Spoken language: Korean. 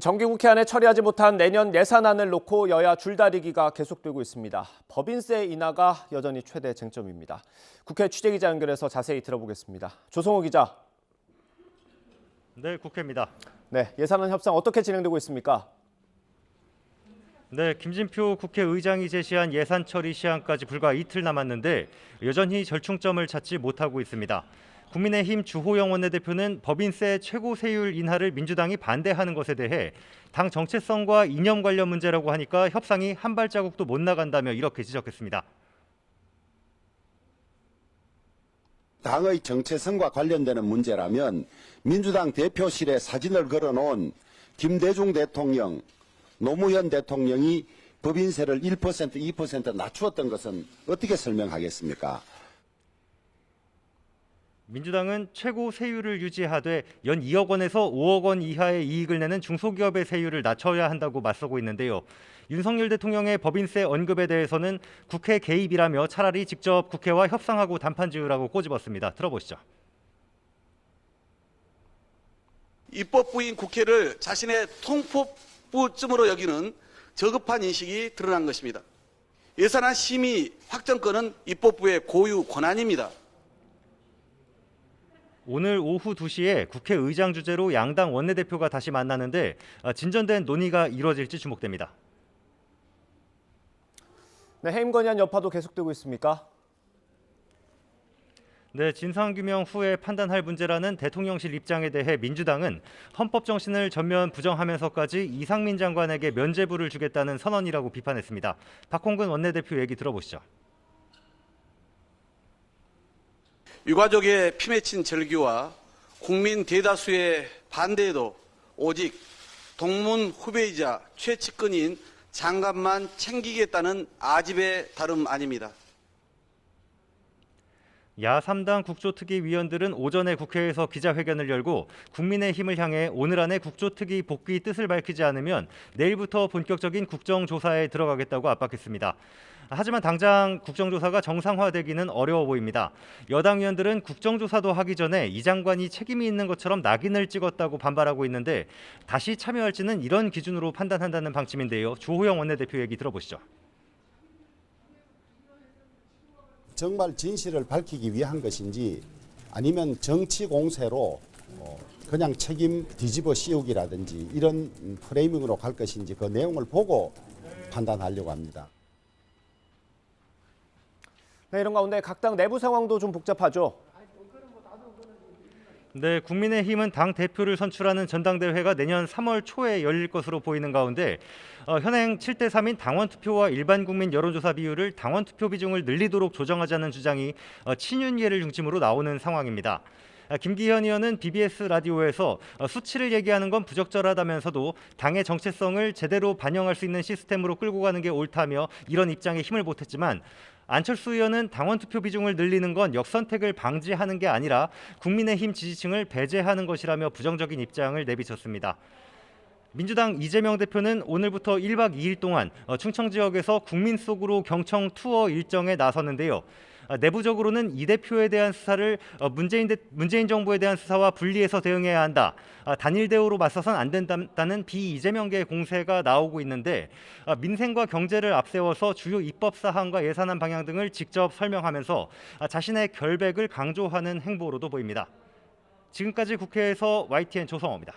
정기국회 안에 처리하지 못한 내년 예산안을 놓고 여야 줄다리기가 계속되고 있습니다. 법인세 인하가 여전히 최대 쟁점입니다. 국회 취재기자 연결해서 자세히 들어보겠습니다. 조성호 기자. 네, 국회입니다. 네, 예산안 협상 어떻게 진행되고 있습니까? 네, 김진표 국회의장이 제시한 예산 처리 시한까지 불과 이틀 남았는데 여전히 절충점을 찾지 못하고 있습니다. 국민의힘 주호영 원내대표는 법인세 최고 세율 인하를 민주당이 반대하는 것에 대해 당 정체성과 이념 관련 문제라고 하니까 협상이 한 발자국도 못 나간다며 이렇게 지적했습니다. 당의 정체성과 관련되는 문제라면 민주당 대표실에 사진을 걸어놓은 김대중 대통령, 노무현 대통령이 법인세를 1%, 2% 낮추었던 것은 어떻게 설명하겠습니까? 민주당은 최고 세율을 유지하되 연 2억 원에서 5억 원 이하의 이익을 내는 중소기업의 세율을 낮춰야 한다고 맞서고 있는데요. 윤석열 대통령의 법인세 언급에 대해서는 국회 개입이라며 차라리 직접 국회와 협상하고 담판 지으라고 꼬집었습니다. 들어보시죠. 입법부인 국회를 자신의 통포부쯤으로 여기는 저급한 인식이 드러난 것입니다. 예산안 심의 확정권은 입법부의 고유 권한입니다. 오늘 오후 2시에 국회의장 주재로 양당 원내대표가 다시 만나는데 진전된 논의가 이루어질지 주목됩니다. 네, 해임 건의안 여파도 계속되고 있습니까? 네, 진상규명 후에 판단할 문제라는 대통령실 입장에 대해 민주당은 헌법 정신을 전면 부정하면서까지 이상민 장관에게 면죄부를 주겠다는 선언이라고 비판했습니다. 박홍근 원내대표 얘기 들어보시죠. 유가족의 피 맺힌 절규와 국민 대다수의 반대에도 오직 동문 후배이자 최측근인 장관만 챙기겠다는 아집의 다름 아닙니다. 야3당 국조특위 위원들은 오전에 국회에서 기자회견을 열고 국민의힘을 향해 오늘 안에 국조특위 복귀 뜻을 밝히지 않으면 내일부터 본격적인 국정조사에 들어가겠다고 압박했습니다. 하지만 당장 국정조사가 정상화되기는 어려워 보입니다. 여당 의원들은 국정조사도 하기 전에 이 장관이 책임이 있는 것처럼 낙인을 찍었다고 반발하고 있는데 다시 참여할지는 이런 기준으로 판단한다는 방침인데요. 주호영 원내대표 얘기 들어보시죠. 정말 진실을 밝히기 위한 것인지 아니면 정치 공세로 그냥 책임 뒤집어 씌우기라든지 이런 프레이밍으로 갈 것인지 그 내용을 보고 판단하려고 합니다. 네, 이런 가운데 각 당 내부 상황도 좀 복잡하죠. 네, 국민의힘은 당 대표를 선출하는 전당대회가 내년 3월 초에 열릴 것으로 보이는 가운데 현행 7대 3인 당원 투표와 일반 국민 여론조사 비율을 당원 투표 비중을 늘리도록 조정하자는 주장이 친윤계를 중심으로 나오는 상황입니다. 김기현 의원은 BBS 라디오에서 수치를 얘기하는 건 부적절하다면서도 당의 정체성을 제대로 반영할 수 있는 시스템으로 끌고 가는 게 옳다며 이런 입장에 힘을 보탰지만 안철수 의원은 당원 투표 비중을 늘리는 건 역선택을 방지하는 게 아니라 국민의힘 지지층을 배제하는 것이라며 부정적인 입장을 내비쳤습니다. 민주당 이재명 대표는 오늘부터 1박 2일 동안 충청 지역에서 국민 속으로 경청 투어 일정에 나섰는데요. 내부적으로는 이 대표에 대한 수사를 문재인 정부에 대한 수사와 분리해서 대응해야 한다. 단일 대우로 맞서선 안 된다는 비이재명계 공세가 나오고 있는데 민생과 경제를 앞세워서 주요 입법 사항과 예산안 방향 등을 직접 설명하면서 자신의 결백을 강조하는 행보로도 보입니다. 지금까지 국회에서 YTN 조성호입니다.